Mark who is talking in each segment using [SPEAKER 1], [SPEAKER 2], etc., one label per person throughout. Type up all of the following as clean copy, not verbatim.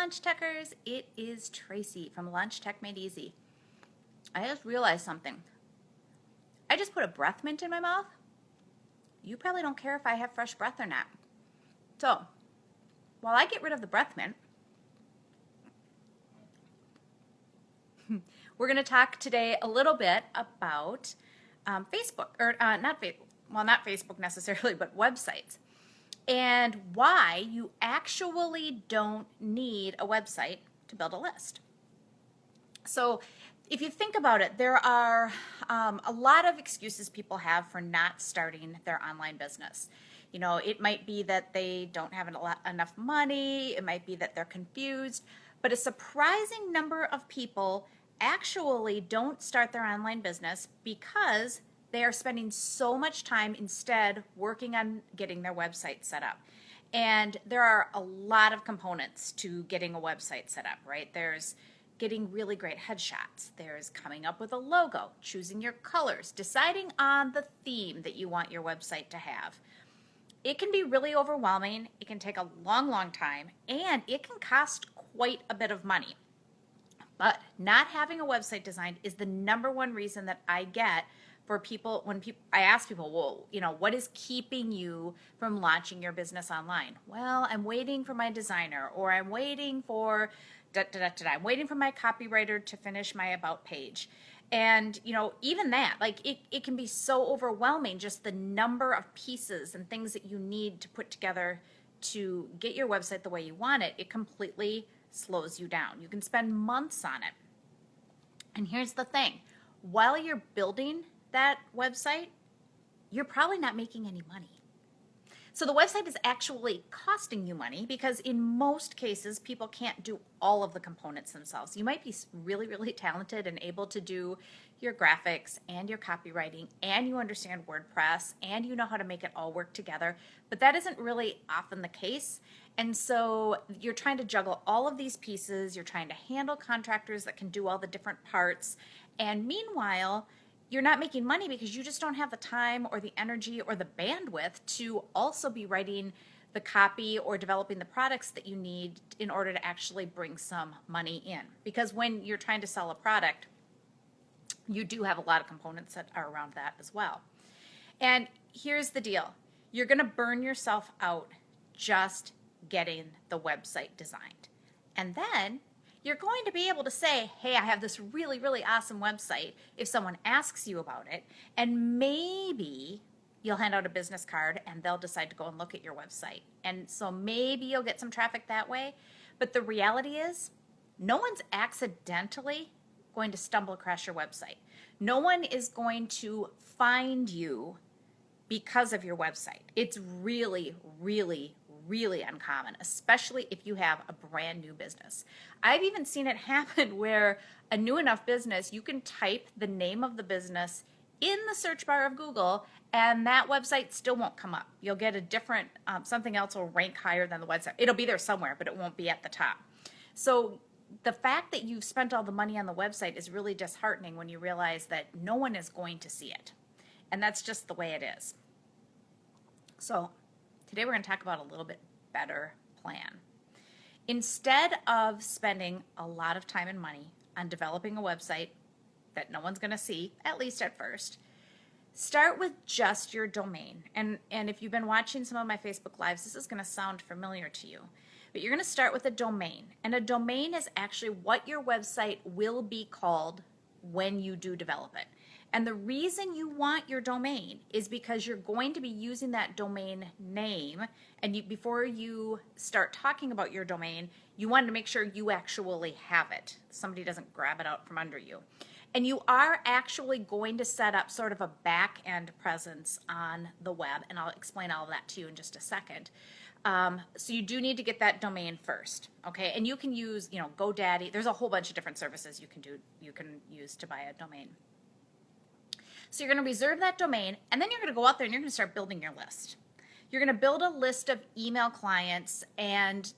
[SPEAKER 1] Lunch Techers, it is Tracy from Lunch Tech Made Easy. I just realized something. I just put a breath mint in my mouth. You probably don't care if I have fresh breath or not. So, while I get rid of the breath mint, we're going to talk today a little bit about Facebook, or not Facebook necessarily, but websites, and why you actually don't need a website to build a list. So if you think about it, there are a lot of excuses people have for not starting their online business. You know, it might be that they don't have enough money, it might be that they're confused, but a surprising number of people actually don't start their online business because they are spending so much time instead working on getting their website set up. And there are a lot of components to getting a website set up, right? There's getting really great headshots. There's coming up with a logo, choosing your colors, deciding on the theme that you want your website to have. It can be really overwhelming. It can take a long, long time, and it can cost quite a bit of money. But not having a website designed is the number one reason that I get for people when I ask people, well, you know, what is keeping you from launching your business online? Well, I'm waiting for my designer, or I'm waiting for I'm waiting for my copywriter to finish my about page. And, you know, even that, like it can be so overwhelming, just the number of pieces and things that you need to put together to get your website the way you want it. It completely slows you down. You can spend months on it. And here's the thing, while you're building that website, you're probably not making any money. So the website is actually costing you money because in most cases, people can't do all of the components themselves. You might be really, really talented and able to do your graphics and your copywriting, and you understand WordPress, and you know how to make it all work together, but that isn't really often the case. And so you're trying to juggle all of these pieces, you're trying to handle contractors that can do all the different parts, and meanwhile, you're not making money because you just don't have the time or the energy or the bandwidth to also be writing the copy or developing the products that you need in order to actually bring some money in. Because when you're trying to sell a product, you do have a lot of components that are around that as well. And here's the deal. You're going to burn yourself out just getting the website designed. And then you're going to be able to say, hey, I have this really, really awesome website if someone asks you about it, and maybe you'll hand out a business card and they'll decide to go and look at your website. And so maybe you'll get some traffic that way, but the reality is no one's accidentally going to stumble across your website. No one is going to find you because of your website. It's really, really, really uncommon, especially if you have a brand new business. I've even seen it happen where a new enough business, you can type the name of the business in the search bar of Google and that website still won't come up. You'll get a different, something else will rank higher than the website. It'll be there somewhere, but it won't be at the top. So the fact that you've spent all the money on the website is really disheartening when you realize that no one is going to see it. And that's just the way it is. So today we're going to talk about a little bit better plan. Instead of spending a lot of time and money on developing a website that no one's going to see, at least at first, start with just your domain. And if you've been watching some of my Facebook Lives, this is going to sound familiar to you. But you're going to start with a domain. And a domain is actually what your website will be called when you do develop it. And the reason you want your domain is because you're going to be using that domain name, and before you start talking about your domain, you want to make sure you actually have it. Somebody doesn't grab it out from under you. And you are actually going to set up sort of a back-end presence on the web, and I'll explain all of that to you in just a second. So you do need to get that domain first, okay? And you can use, you know, GoDaddy. There's a whole bunch of different services you can use to buy a domain. So you're going to reserve that domain, and then you're going to go out there and you're going to start building your list. You're going to build a list of email clients and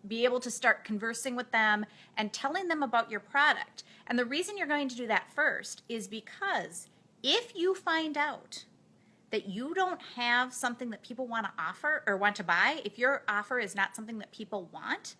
[SPEAKER 1] be able to start conversing with them and telling them about your product. And the reason you're going to do that first is because if you find out that you don't have something that people want to offer or want to buy, if your offer is not something that people want,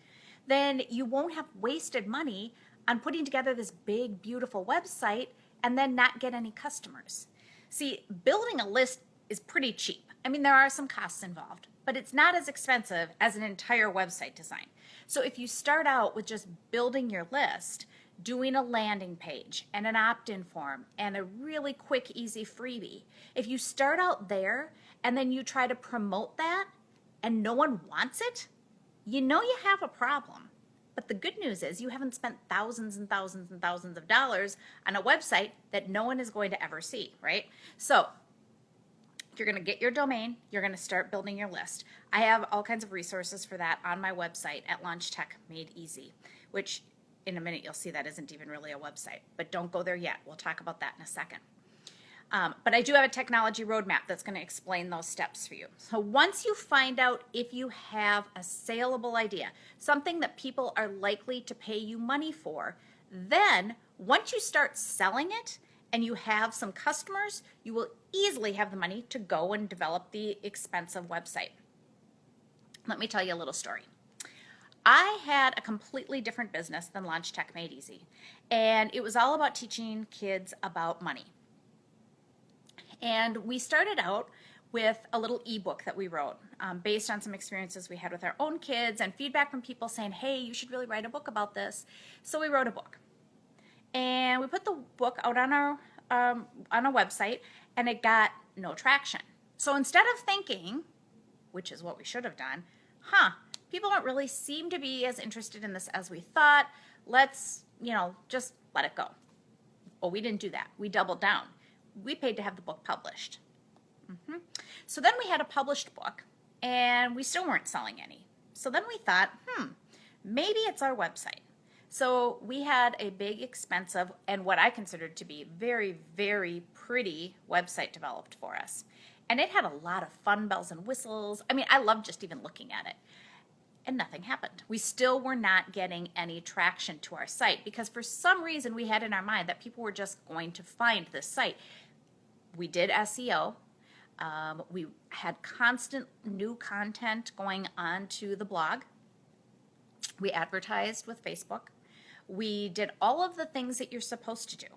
[SPEAKER 1] then you won't have wasted money on putting together this big, beautiful website and then not get any customers. See, building a list is pretty cheap. I mean, there are some costs involved, but it's not as expensive as an entire website design. So if you start out with just building your list, doing a landing page and an opt-in form and a really quick, easy freebie, if you start out there and then you try to promote that and no one wants it, you know you have a problem. But the good news is you haven't spent thousands and thousands and thousands of dollars on a website that no one is going to ever see, right? So if you're going to get your domain, you're going to start building your list. I have all kinds of resources for that on my website at Launch Tech Made Easy, which in a minute you'll see that isn't even really a website. But don't go there yet. We'll talk about that in a second. But I do have a technology roadmap that's going to explain those steps for you. So once you find out if you have a saleable idea, something that people are likely to pay you money for, then once you start selling it and you have some customers, you will easily have the money to go and develop the expensive website. Let me tell you a little story. I had a completely different business than Launch Tech Made Easy, and it was all about teaching kids about money. And we started out with a little ebook that we wrote based on some experiences we had with our own kids and feedback from people saying, hey, you should really write a book about this. So we wrote a book. And we put the book out on a website, and it got no traction. So instead of thinking, which is what we should have done, people don't really seem to be as interested in this as we thought. Let's, just let it go. Well, we didn't do that. We doubled down. We paid to have the book published. So then we had a published book, and we still weren't selling any. So then we thought, maybe it's our website. So we had a big, expensive, and what I considered to be very, very pretty website developed for us. And it had a lot of fun bells and whistles. I mean, I loved just even looking at it. And nothing happened. We still were not getting any traction to our site because for some reason we had in our mind that people were just going to find this site. We did SEO. We had constant new content going onto the blog. We advertised with Facebook. We did all of the things that you're supposed to do,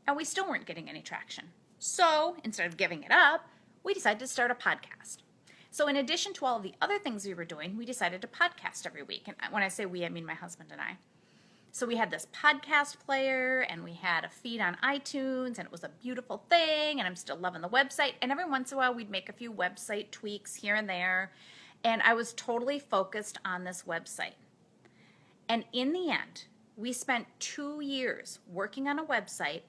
[SPEAKER 1] and we still weren't getting any traction. So instead of giving it up, we decided to start a podcast. So in addition to all of the other things we were doing, we decided to podcast every week. And when I say we, I mean my husband and I. So we had this podcast player, and we had a feed on iTunes, and it was a beautiful thing, and I'm still loving the website. And every once in a while, we'd make a few website tweaks here and there. And I was totally focused on this website. And in the end, we spent 2 years working on a website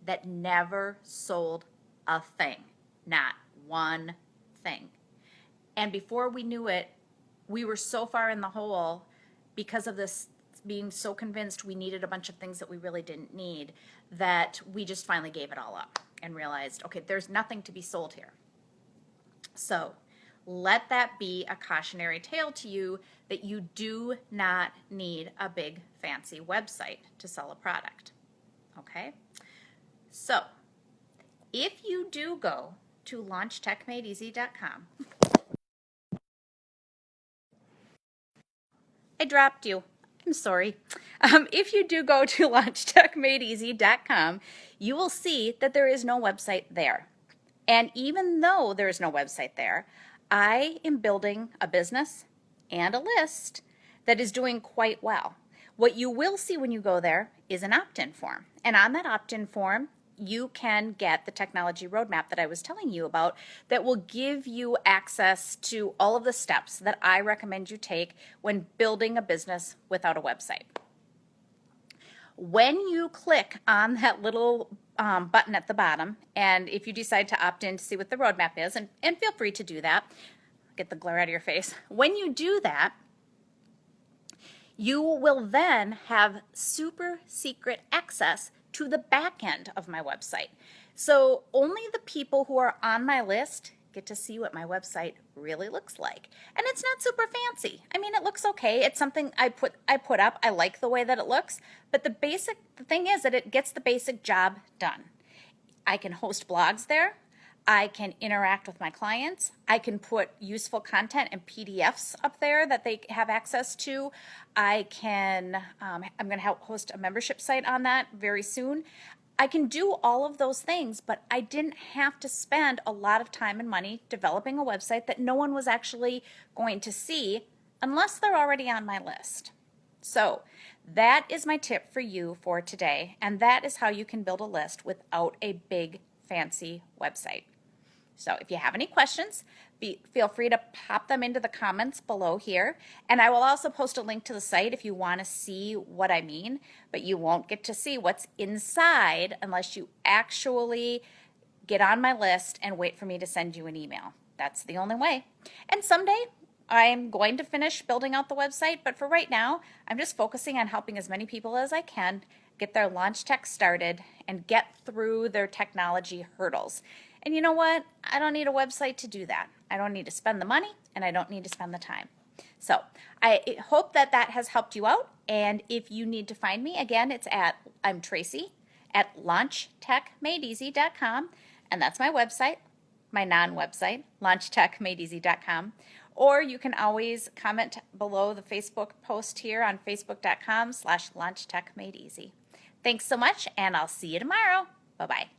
[SPEAKER 1] that never sold a thing, not one thing. And before we knew it, we were so far in the hole because of this being so convinced we needed a bunch of things that we really didn't need that we just finally gave it all up and realized, okay, there's nothing to be sold here. So let that be a cautionary tale to you that you do not need a big fancy website to sell a product. Okay? So if you do go to LaunchTechMadeEasy.com, I dropped you. I'm sorry. If you do go to LaunchTechMadeEasy.com, you will see that there is no website there. And even though there is no website there, I am building a business and a list that is doing quite well. What you will see when you go there is an opt-in form. And on that opt-in form, you can get the technology roadmap that I was telling you about that will give you access to all of the steps that I recommend you take when building a business without a website. When you click on that little button at the bottom, and if you decide to opt in to see what the roadmap is, and feel free to do that, get the glare out of your face. When you do that, you will then have super secret access to the back end of my website. So only the people who are on my list get to see what my website really looks like. And it's not super fancy. I mean, it looks okay. It's something I put up. I like the way that it looks. But the thing is that it gets the basic job done. I can host blogs there. I can interact with my clients. I can put useful content and PDFs up there that they have access to. I'm going to host a membership site on that very soon. I can do all of those things, but I didn't have to spend a lot of time and money developing a website that no one was actually going to see unless they're already on my list. So that is my tip for you for today, and that is how you can build a list without a big fancy website. So if you have any questions, feel free to pop them into the comments below here. And I will also post a link to the site if you want to see what I mean, but you won't get to see what's inside unless you actually get on my list and wait for me to send you an email. That's the only way. And someday I'm going to finish building out the website, but for right now, I'm just focusing on helping as many people as I can get their launch tech started and get through their technology hurdles. And you know what? I don't need a website to do that. I don't need to spend the money, and I don't need to spend the time. So I hope that has helped you out. And if you need to find me, again, I'm Tracy at launchtechmadeeasy.com, and that's my website, my non-website, launchtechmadeeasy.com. Or you can always comment below the Facebook post here on facebook.com/launchtechmadeeasy. Thanks so much, and I'll see you tomorrow. Bye-bye.